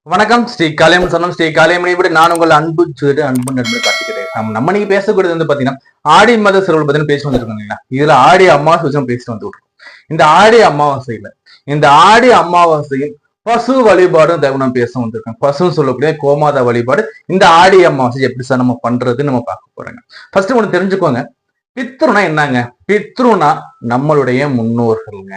வணக்கம் ஸ்ரீ காளியம்மன் சொன்னோம். ஸ்ரீ காளியம்மனை விட நான் உங்கள் அன்பு சேடு அன்பு நண்பர் காட்டிக்கிறேன். நம்ம நீங்க பேசக்கூடியது வந்து பாத்தீங்கன்னா ஆடி மாத சிறப்பு பத்தி பேசி வந்துருக்கோம் இல்லைங்களா. இதுல ஆடி அமாவாசை வச்சு பேசி வந்து விட்டுருக்கோம். இந்த ஆடி அமாவாசையில் பசு வழிபாடும் நம்ம பேச வந்திருக்கோம். பசுன்னு சொல்லக்கூடிய கோமாதா வழிபாடு இந்த ஆடி அமாவாசை எப்படி சார் நம்ம பண்றதுன்னு நம்ம பார்க்க போறோங்க. ஃபர்ஸ்ட் ஒண்ணு தெரிஞ்சுக்கோங்க, பித்ருனா என்னங்க? பித்ருனா நம்மளுடைய முன்னோர்கள்ங்க.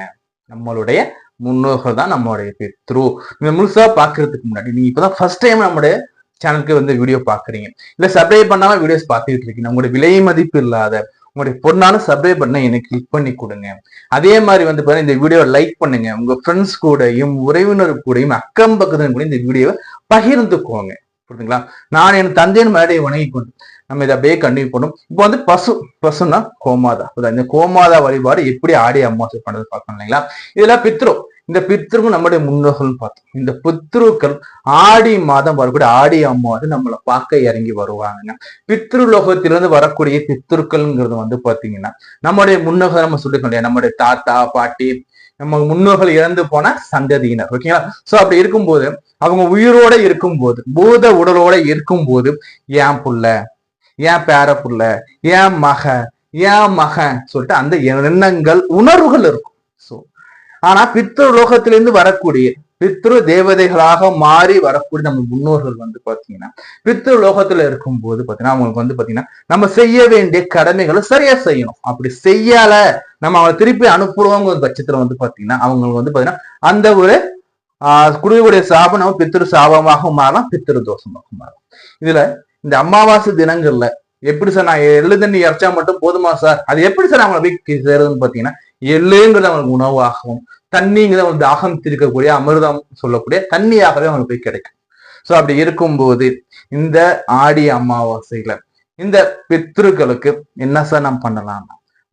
நம்மளுடைய முன்னோர்கள் தான் நம்மளுடைய பித்ரு. நீங்க முழுசா பாக்குறதுக்கு முன்னாடி நீங்க இப்பதான் ஃபர்ஸ்ட் டைம் நம்மளுடைய சேனலுக்கு வந்து வீடியோ பாக்குறீங்க, இல்ல சப்ஸ்கிரைப் பண்ணாம வீடியோஸ் பார்த்துட்டு இருக்கீங்க, உங்களுடைய விலை மதிப்பு இல்லாத உங்களுடைய பொண்ணான சப்ஸ்கிரைப் பண்ண எனக்கு கிளிக் பண்ணி கொடுங்க. அதே மாதிரி வந்து பாருங்க, இந்த வீடியோ லைக் பண்ணுங்க. உங்க ஃப்ரெண்ட்ஸ் கூடயும் உறவினர் கூடயும் அக்கம் பக்கத்தின் கூட இந்த வீடியோவை பகிர்ந்துக்கோங்க. புரியுதுங்களா? நான் என் தந்தையின் மேடையை வணங்கி கொண்டு நம்ம இதை அப்படியே கண்டினியூ பண்ணும். இப்போ வந்து பசுன்னா கோமாதா. இந்த கோமாதா வழிபாடு எப்படி ஆடி அமாவாசை பண்றது பார்க்கணும் இல்லைங்களா. இதுல பித்ரு, இந்த பித்ருக்கும் நம்முடைய முன்னோர்கள் பார்த்தோம். இந்த பித்ருக்கள் ஆடி மாதம் வரக்கூடிய ஆடி அமாவாசை நம்மளை பார்க்க இறங்கி வருவாங்க. பித்ரு லோகத்திலிருந்து வரக்கூடிய பித்ருக்கள்ங்கிறது வந்து பாத்தீங்கன்னா நம்முடைய முன்னோர்கள் நம்ம சொல்லிக்கொண்டே நம்முடைய தாத்தா பாட்டி நம்ம முன்னோர்கள் இறந்து போன சந்ததியினர். ஓகேங்களா? சோ அப்படி இருக்கும்போது அவங்க உயிரோட இருக்கும்போது, பூத உடலோட இருக்கும்போது, ஏன் புள்ள, ஏன் பேர புள்ள, ஏன் மகன் சொல்லிட்டு அந்த எண்ணங்கள் உணர்வுகள் இருக்கும். சோ ஆனா பித்ரு லோகத்திலிருந்து வரக்கூடிய பித்ரு தேவதைகளாக மாறி வரக்கூடிய நம்ம முன்னோர்கள் வந்து பாத்தீங்கன்னா பித்ரு லோகத்துல இருக்கும்போது பாத்தீங்கன்னா அவங்களுக்கு வந்து பாத்தீங்கன்னா நம்ம செய்ய வேண்டிய கடமைகளை சரியா செய்யணும். அப்படி செய்யல நம்ம அவங்களை திருப்பி அனுப்புறவங்க பட்சத்துல வந்து பாத்தீங்கன்னா அவங்களுக்கு வந்து பாத்தீங்கன்னா அந்த ஒரு குருவுடைய சாபம் நம்ம பித்ரு சாபமாக மாறலாம், பித்ரு தோஷமாக மாறலாம். இதுல இந்த அமாவாசை தினங்கள்ல எப்படி சார் நான் எள்ளு தண்ணி இறைச்சா மட்டும் போதுமா சார்? அது எப்படி சார் அவங்களை போய் சேருதுன்னு பாத்தீங்கன்னா, எள்ளுங்கிறது அவங்களுக்கு உணவாகவும், தண்ணிங்கிறது அவங்களுக்கு தாகம் தீர்க்கக்கூடிய அமிர்தம் சொல்லக்கூடிய தண்ணியாகவே அவங்களுக்கு போய் கிடைக்கும். சோ அப்படி இருக்கும்போது இந்த ஆடி அமாவாசையில இந்த பித்ருக்களுக்கு என்ன சார் நம்ம பண்ணலாம்?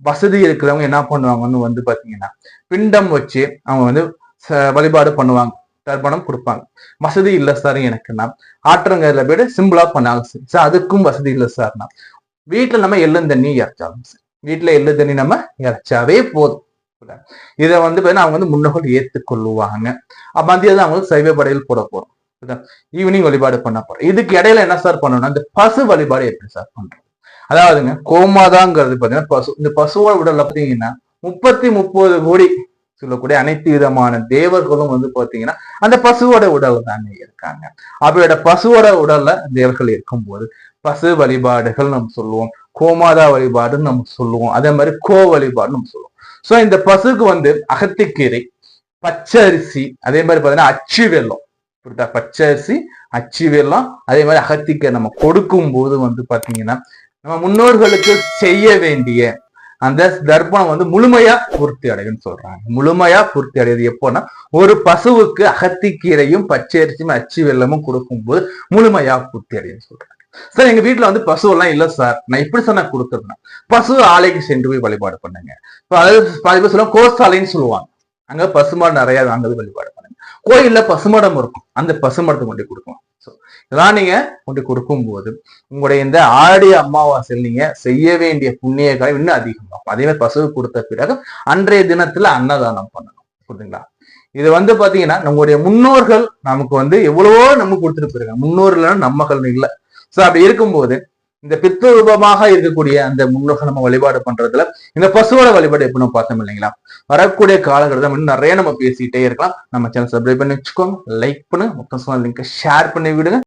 வசதி இருக்கிறவங்க என்ன பண்ணுவாங்கன்னு வந்து பாத்தீங்கன்னா பிண்டம் வச்சு அவங்க வந்து வழிபாடு பண்ணுவாங்க, தர்ப்பணம் கொடுப்பாங்க. வசதி இல்லை சார் எனக்குன்னா ஆற்றங்கரையில போயிட்டு சிம்பிளா பண்ணாங்க சார். அதுக்கும் வசதி இல்லை சார்னா வீட்டுல நம்ம எள்ளு தண்ணி இறைச்சாலும் சார், வீட்டுல எள்ளு தண்ணி நம்ம இறைச்சாவே போதும். இதை வந்து அவங்க வந்து முன்னோர்கள் ஏற்றுக்கொள்ளுவாங்க. மதியம் அவங்களுக்கு சைவ படையில் போட போறோம், ஈவினிங் வழிபாடு பண்ண போறோம். இதுக்கு இடையில என்ன சார் பண்ணணும்னா இந்த பசு வழிபாடு எப்படி சார் பண்றோம்? அதாவதுங்க கோமாதாங்கிறது பாத்தீங்கன்னா பசு. இந்த பசுவோட உடல்ல பாத்தீங்கன்னா 30 கோடி சொல்லக்கூடிய அனைத்து விதமான தேவர்களும் வந்து பாத்தீங்கன்னா அந்த பசுவோட உடல் தானே இருக்காங்க. அவரோட பசுவோட உடல்ல தேவர்கள் இருக்கும்போது பசு வழிபாடுகள் நம்ம சொல்லுவோம், கோமாதா வழிபாடுன்னு நம்ம சொல்லுவோம், அதே மாதிரி கோ வழிபாடு நம்ம சொல்லுவோம். சோ இந்த பசுக்கு வந்து அகத்திக்கீரை, பச்சரிசி, அதே மாதிரி பாத்தீங்கன்னா அச்சு வெல்லம், பச்சரிசி அச்சு வெல்லம், அதே மாதிரி அகத்திக்கீரை நம்ம கொடுக்கும் போது வந்து பாத்தீங்கன்னா நம்ம முன்னோர்களுக்கு செய்ய வேண்டிய அந்த தர்ப்பணம் வந்து முழுமையா பூர்த்தி அடையும் சொல்றாங்க. முழுமையா பூர்த்தி அடையுது எப்போன்னா ஒரு பசுவுக்கு அகத்திக்கீரையும் பச்சரிசியும் அச்சு வெல்லமும் கொடுக்கும்போது முழுமையா பூர்த்தி அடையும் சொல்றாங்க. சார் எங்க வீட்டுல வந்து பசு எல்லாம் இல்ல சார், நான் இப்படி சார் நான் கொடுத்துருந்தேன். பசு ஆலைக்கு சென்று போய் வழிபாடு பண்ணுங்க. அதாவது பாதி பேர் சொல்லுவாங்க கோசாலைன்னு சொல்லுவாங்க, அங்க பசுமாடு நிறைய அங்கே வழிபாடு பண்ணுங்க. கோயில்ல பசுமடம் இருக்கும், அந்த பசுமடத்தை கொண்டு கொடுக்கலாம். இதெல்லாம் நீங்க கொண்டு கொடுக்கும்போது உங்களுடைய இந்த ஆடி அமாவாசையில் நீங்க செய்ய வேண்டிய புண்ணிய காலம் இன்னும் அதிகமாகும். அதே மாதிரி பசுவு கொடுத்த பிறகு அன்றைய தினத்துல அன்னதானம் பண்ணணும். புரியுதுங்களா? இது வந்து பாத்தீங்கன்னா நம்மளுடைய முன்னோர்கள் நமக்கு வந்து எவ்வளவோ நமக்கு கொடுத்துட்டு போயிருக்காங்க. முன்னோர்கள் நம்மகள் இல்லை. சோ அப்படி இருக்கும்போது இந்த பித்ரு ரூபமாக இருக்கக்கூடிய அந்த முன்னோர்கள் நம்ம வழிபாடு பண்றதுல இந்த பசுவோட வழிபாடு எப்படி நம்ம பார்த்தோம் இல்லைங்களா. வரக்கூடிய காலகட்டம் இன்னும் நிறைய நம்ம பேசிட்டே இருக்கலாம். நம்ம சேனல் சப்ஸ்கிரைப் பண்ணி வச்சுக்கோங்க, லைக் பண்ணுங்க, மொத்தம் லிங்கை ஷேர் பண்ணி விடுங்க.